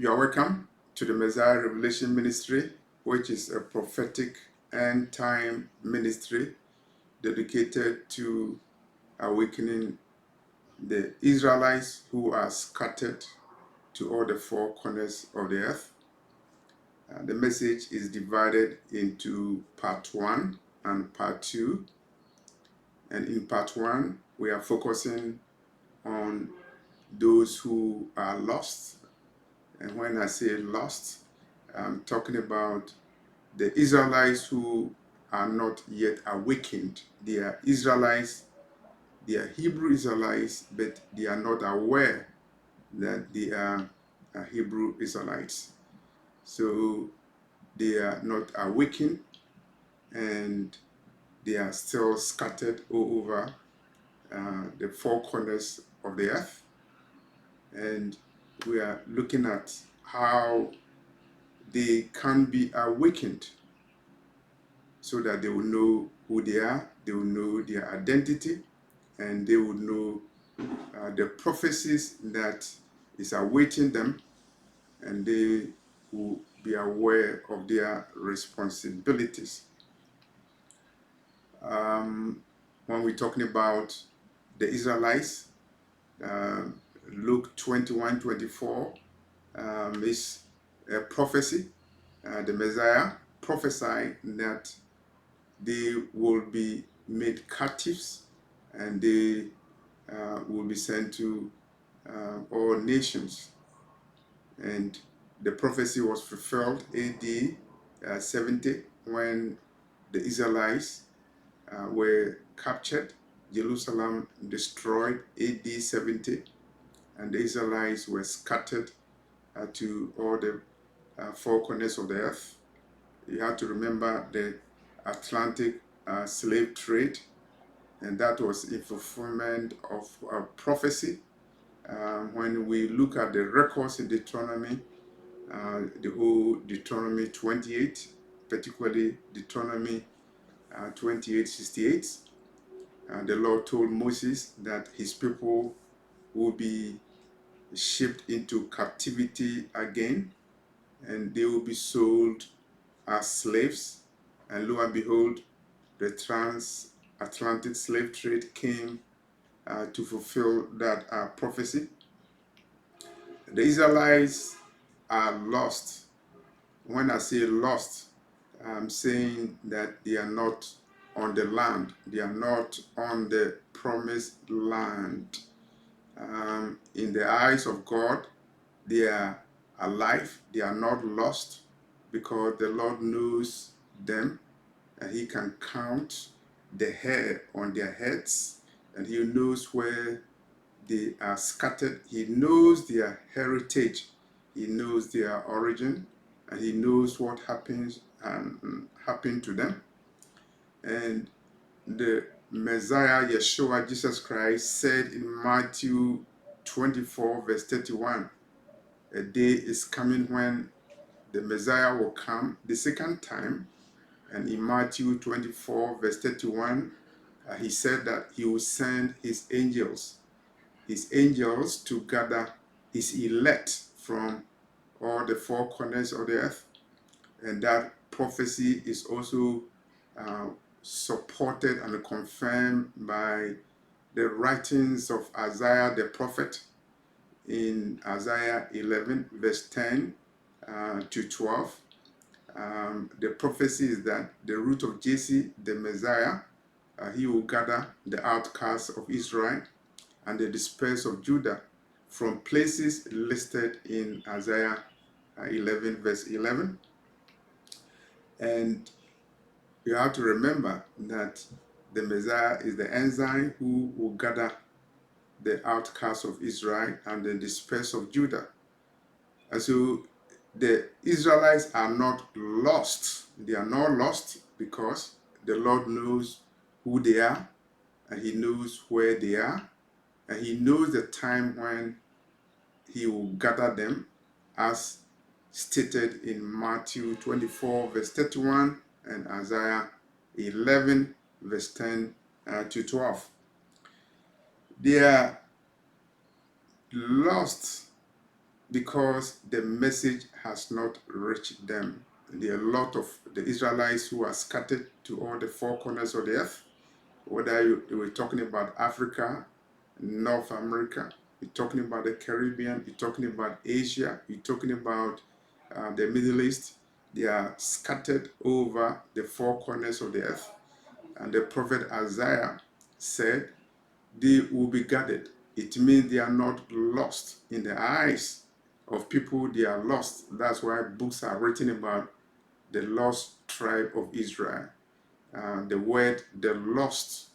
You are welcome to the Messiah Revelation Ministry, which is a prophetic end time ministry dedicated to awakening the Israelites who are scattered to all the four corners of the earth. The message is divided into part 1 and part 2. And in part 1, we are focusing on those who are lost. And when I say lost, I'm talking about the Israelites who are not yet awakened. They are Israelites, they are Hebrew Israelites, but they are not aware that they are Hebrew Israelites. So they are not awakened and they are still scattered all over the four corners of the earth. And we are looking at how they can be awakened so that they will know who they are, they will know their identity, and they will know the prophecies that is awaiting them, and they will be aware of their responsibilities. When we're talking about the Israelites, Luke 21:24 is a prophecy. The Messiah prophesied that they will be made captives and they will be sent to all nations. And the prophecy was fulfilled AD 70 when the Israelites were captured, Jerusalem destroyed AD 70, and the Israelites were scattered to all the four corners of the earth. You have to remember the Atlantic slave trade, and that was in fulfillment of a prophecy. When we look at the records in Deuteronomy, the whole Deuteronomy 28, particularly Deuteronomy 28:68, the Lord told Moses that his people will be shipped into captivity again, and they will be sold as slaves. And lo and behold, the transatlantic slave trade came to fulfill that prophecy. The Israelites are lost. When I say lost, I'm saying that they are not on the land. They are not on the promised land. In the eyes of God, they are alive. They are not lost because the Lord knows them and He can count the hair on their heads, and He knows where they are scattered. He knows their heritage. He knows their origin, and He knows what happened to them. And the Messiah, Yeshua, Jesus Christ, said in Matthew 24, verse 31, a day is coming when the Messiah will come the second time. And in Matthew 24, verse 31, He said that He will send His angels to gather His elect from all the four corners of the earth. And that prophecy is also supported and confirmed by the writings of Isaiah the prophet in Isaiah 11, verse 10 to 12. The prophecy is that the root of Jesse, the Messiah, he will gather the outcasts of Israel and the dispersed of Judah from places listed in Isaiah 11, verse 11. And you have to remember that the Messiah is the ensign who will gather the outcasts of Israel and the dispersed of Judah. And so the Israelites are not lost. They are not lost because the Lord knows who they are, and He knows where they are, and He knows the time when He will gather them, as stated in Matthew 24, verse 31, and Isaiah 11, verse 10 to 12. They are lost because the message has not reached them. There are a lot of the Israelites who are scattered to all the four corners of the earth, whether you were talking about Africa, North America, you're talking about the Caribbean, you're talking about Asia, you're talking about the Middle East. They are scattered over the four corners of the earth. And the prophet Isaiah said, they will be gathered. It means they are not lost. In the eyes of people, they are lost. That's why books are written about the lost tribe of Israel. The word the lost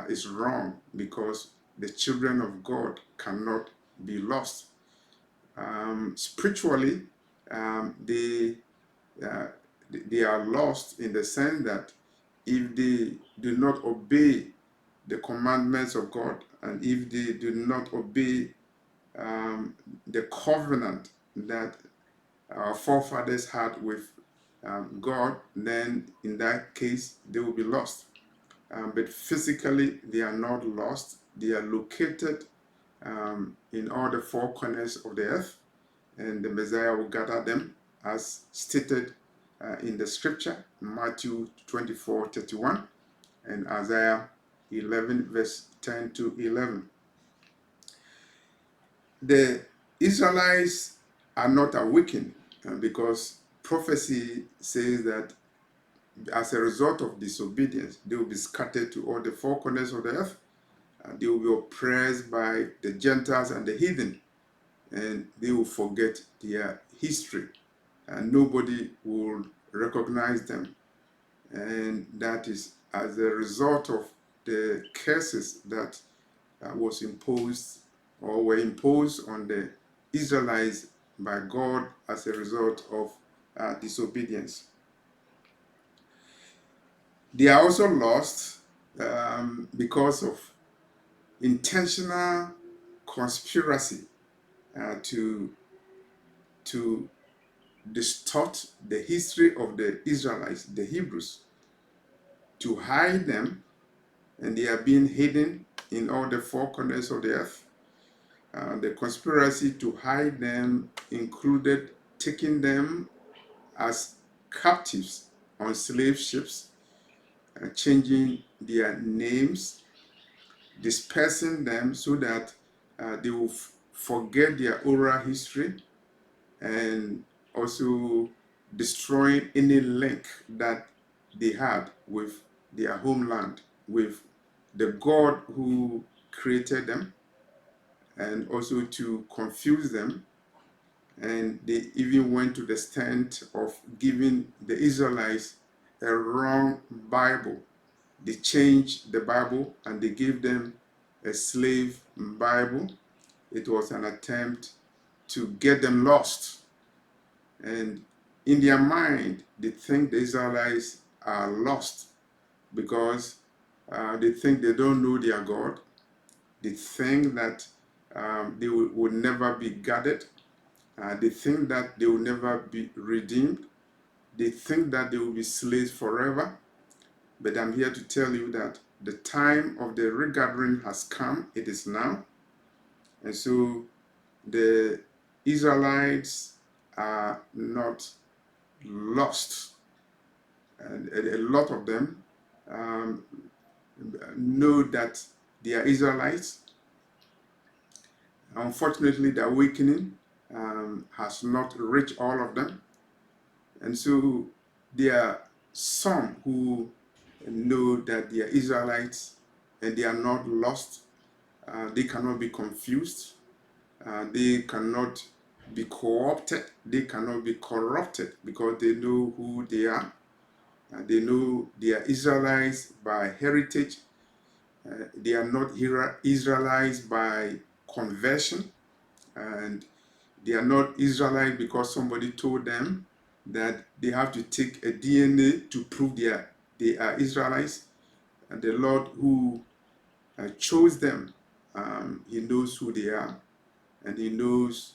is wrong, because the children of God cannot be lost. Spiritually, um, they, uh, they are lost in the sense that if they do not obey the commandments of God, and if they do not obey the covenant that our forefathers had with God, then in that case they will be lost. But physically, they are not lost. They are located in all the four corners of the earth, and the Messiah will gather them, as stated in the scripture, Matthew 24:31 and Isaiah 11, verse 10 to 11. The Israelites are not awakened because prophecy says that as a result of disobedience, they will be scattered to all the four corners of the earth. They will be oppressed by the Gentiles and the heathen, and they will forget their history, and nobody will recognize them. And that is as a result of the curses that was imposed or were imposed on the Israelites by God as a result of disobedience. They are also lost because of intentional conspiracy to distort the history of the Israelites, the Hebrews, to hide them, and they are being hidden in all the four corners of the earth. The conspiracy to hide them included taking them as captives on slave ships, changing their names, dispersing them so that they will forget their oral history, and also destroying any link that they had with their homeland, with the God who created them, and also to confuse them. And they even went to the extent of giving the Israelites a wrong Bible. They changed the Bible and they gave them a slave Bible. It was an attempt to get them lost. And in their mind, they think the Israelites are lost because they think they don't know their God. They think that they will never be gathered. They think that they will never be redeemed. They think that they will be slaves forever. But I'm here to tell you that the time of the regathering has come. It is now. And so the Israelites are not lost. And a lot of them um, know that they are Israelites. Unfortunately, the awakening has not reached all of them. And so there are some who know that they are Israelites and they are not lost. They cannot be confused. They cannot be co-opted. They cannot be corrupted because they know who they are. They know they are Israelites by heritage. They are not Israelites by conversion. And they are not Israelites because somebody told them that they have to take a DNA to prove they are Israelites. And the Lord who chose them, He knows who they are, and He knows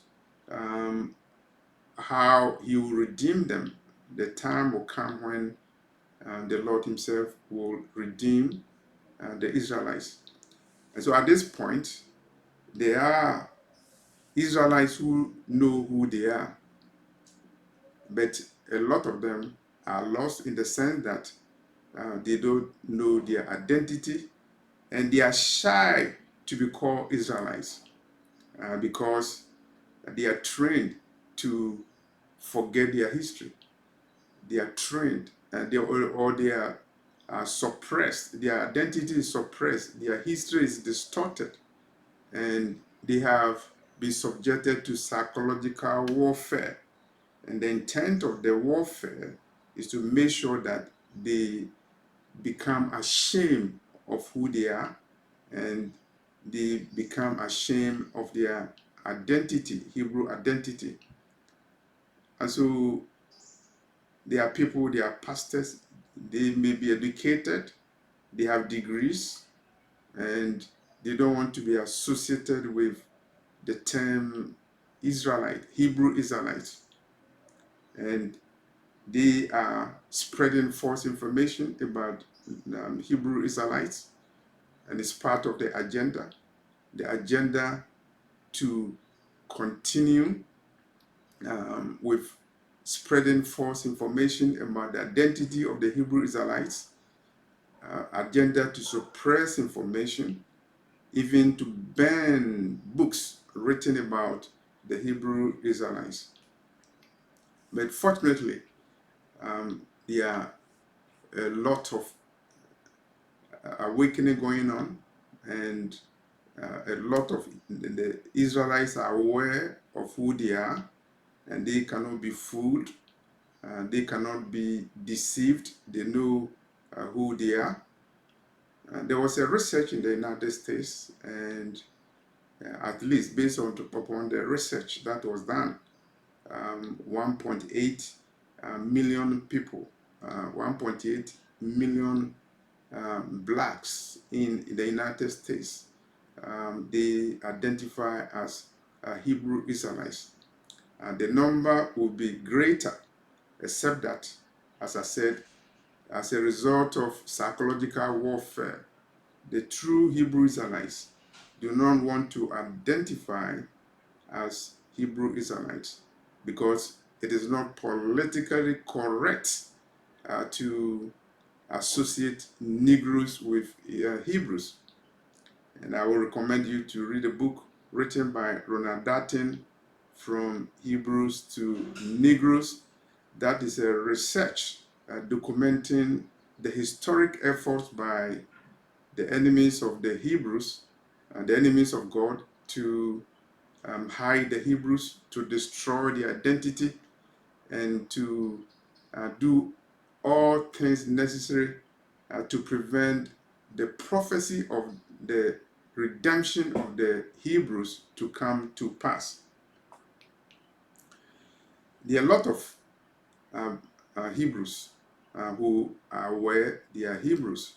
how He will redeem them. The time will come when the Lord Himself will redeem the Israelites. And so at this point, there are Israelites who know who they are, but a lot of them are lost in the sense that they don't know their identity, and they are shy to be called Israelites because they are trained to forget their history. They are trained, and they are suppressed. Their identity is suppressed. Their history is distorted, and they have been subjected to psychological warfare. And the intent of the warfare is to make sure that they become ashamed of who they are, and they become ashamed of their identity, Hebrew identity. And so there are people, they are pastors, they may be educated, they have degrees, and they don't want to be associated with the term Israelite, Hebrew Israelites. And they are spreading false information about Hebrew Israelites, and it's part of the agenda to continue with spreading false information about the identity of the Hebrew Israelites, agenda to suppress information, even to ban books written about the Hebrew Israelites. But fortunately, there are a lot of awakening going on, and a lot of the Israelites are aware of who they are, and they cannot be fooled, they cannot be deceived. They know who they are. There was a research in the United States, and at least based upon the research that was done, 1.8 million people, 1.8 million blacks in the United States, they identify as Hebrew Israelites. The number will be greater, except that, as I said, as a result of psychological warfare, the true Hebrew Israelites do not want to identify as Hebrew Israelites because it is not politically correct to associate Negroes with Hebrews. And I will recommend you to read a book written by Ronald Darton, From Hebrews to Negroes. That is a research documenting the historic efforts by the enemies of the Hebrews, the enemies of God, to hide the Hebrews, to destroy their identity, and to do all things necessary to prevent the prophecy of the redemption of the Hebrews to come to pass. There are a lot of Hebrews who are aware they are Hebrews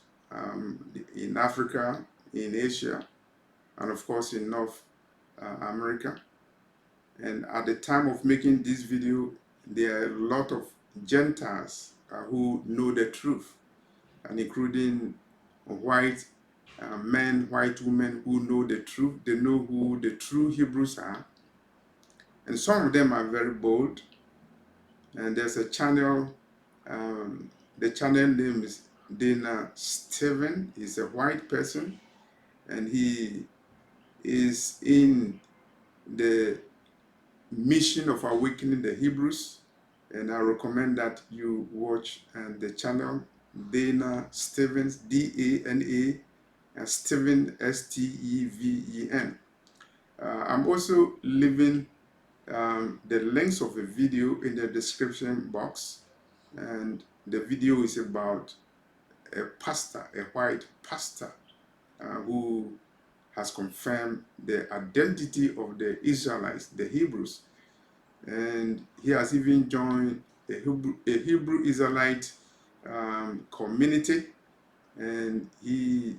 in Africa, in Asia, and of course in North America. And at the time of making this video, there are a lot of Gentiles who know the truth, and including white men, white women who know the truth. They know who the true Hebrews are. And some of them are very bold. And there's a channel, the channel name is Dana Steven. He's a white person, and he is in the mission of awakening the Hebrews. And I recommend that you watch the channel Dana Stevens, Dana, and Steven, Steven. I'm also leaving the links of a video in the description box, and the video is about a pastor, a white pastor, who has confirmed the identity of the Israelites, the Hebrews, and he has even joined a Hebrew Israelite community, and he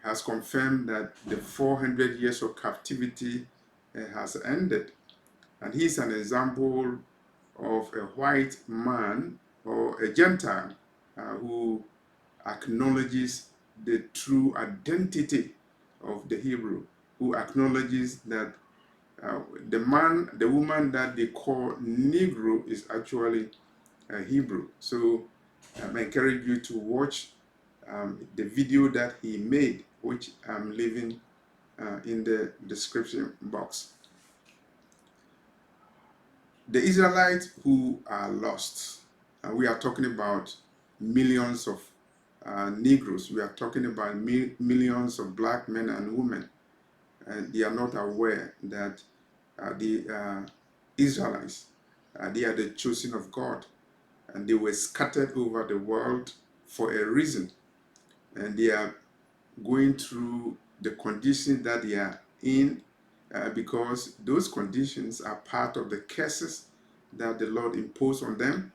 has confirmed that the 400 years of captivity has ended. And he's an example of a white man or a Gentile who acknowledges the true identity of the Hebrew, who acknowledges that The woman that they call Negro is actually Hebrew. So I encourage you to watch the video that he made, which I'm leaving in the description box. The Israelites who are lost, we are talking about millions of Negroes, we are talking about millions of black men and women, and they are not aware that the Israelites, they are the chosen of God, and they were scattered over the world for a reason, and they are going through the conditions that they are in because those conditions are part of the curses that the Lord imposed on them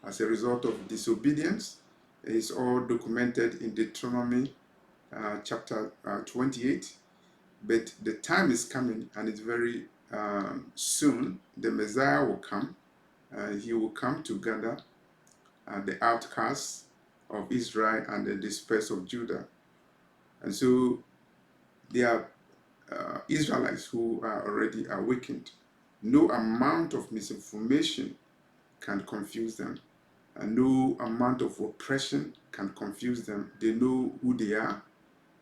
as a result of disobedience. It's all documented in Deuteronomy chapter 28. But the time is coming, and it's very soon. The Messiah will come. He will come to gather the outcasts of Israel and the dispersed of Judah. And so there are Israelites who are already awakened. No amount of misinformation can confuse them, and no amount of oppression can confuse them. They know who they are,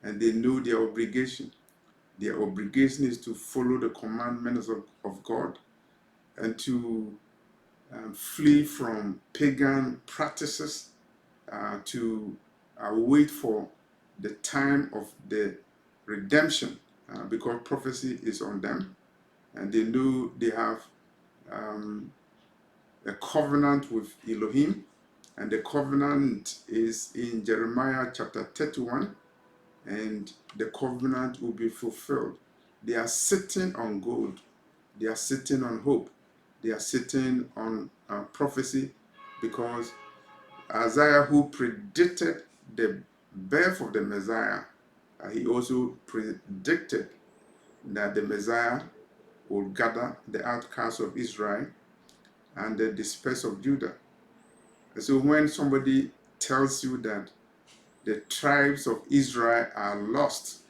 and they know their obligation. Their obligation is to follow the commandments of God and to flee from pagan practices, to wait for the time of the redemption, because prophecy is on them, and they know they have um, a covenant with Elohim, and the covenant is in Jeremiah chapter 31, and the covenant will be fulfilled. They are sitting on gold, they are sitting on hope, they are sitting on prophecy, because Isaiah, who predicted the birth of the Messiah, he also predicted that the Messiah will gather the outcasts of Israel and the dispersed of Judah. And so when somebody tells you that the tribes of Israel are lost,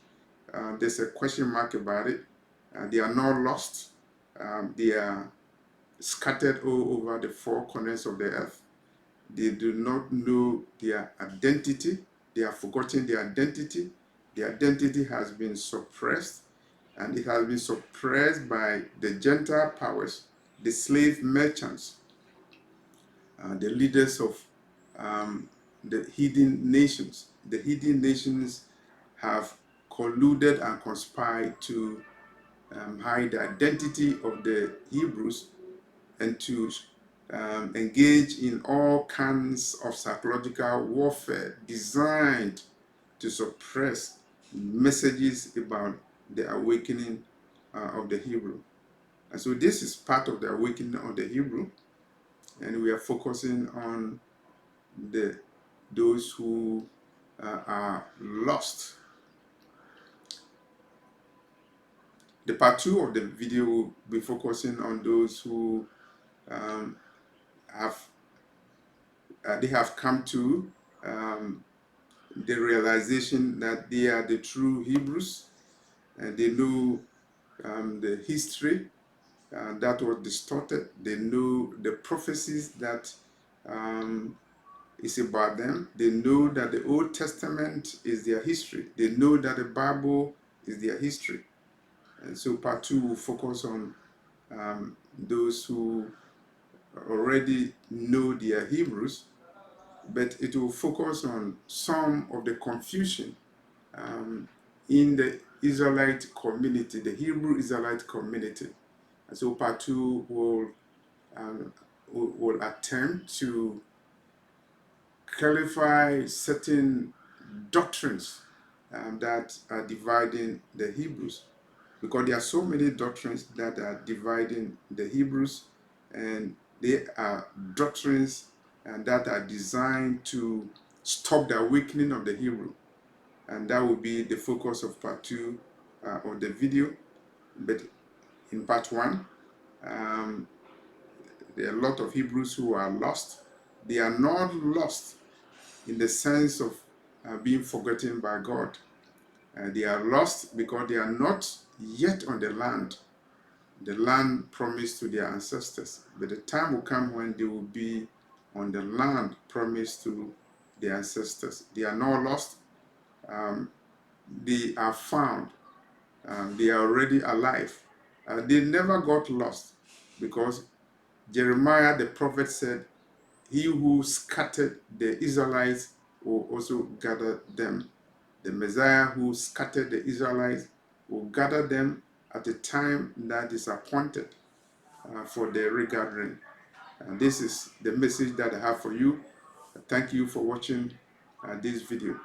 there's a question mark about it. They are not lost. They are scattered all over the four corners of the earth. They do not know their identity. They have forgotten their identity. The identity has been suppressed, and it has been suppressed by the Gentile powers, the slave merchants, the leaders of the hidden nations. The hidden nations have colluded and conspired to hide the identity of the Hebrews and to engage in all kinds of psychological warfare designed to suppress messages about the awakening of the Hebrew. And so this is part of the awakening of the Hebrew, and we are focusing on those who are lost. The part two of the video will be focusing on those who um, have they have come to the realization that they are the true Hebrews, and they know the history that was distorted. They know the prophecies that is about them. They know that the Old Testament is their history. They know that the Bible is their history. And so part two will focus on those who already know their Hebrews, but it will focus on some of the confusion in the Israelite community, the Hebrew Israelite community. And so part two will attempt to clarify certain doctrines that are dividing the Hebrews, because there are so many doctrines that are dividing the Hebrews, and they are doctrines that are designed to stop the awakening of the Hebrew. And that will be the focus of part two of the video. But in part one, there are a lot of Hebrews who are lost. They are not lost in the sense of being forgotten by God. They are lost because they are not yet on the land. the land promised to their ancestors. But the time will come when they will be on the land promised to their ancestors. They are not lost. They are found. They are already alive. They never got lost, because Jeremiah the prophet said, "He who scattered the Israelites will also gather them." The Messiah who scattered the Israelites will gather them at a time that is appointed for the regathering. And this is the message that I have for you. Thank you for watching this video.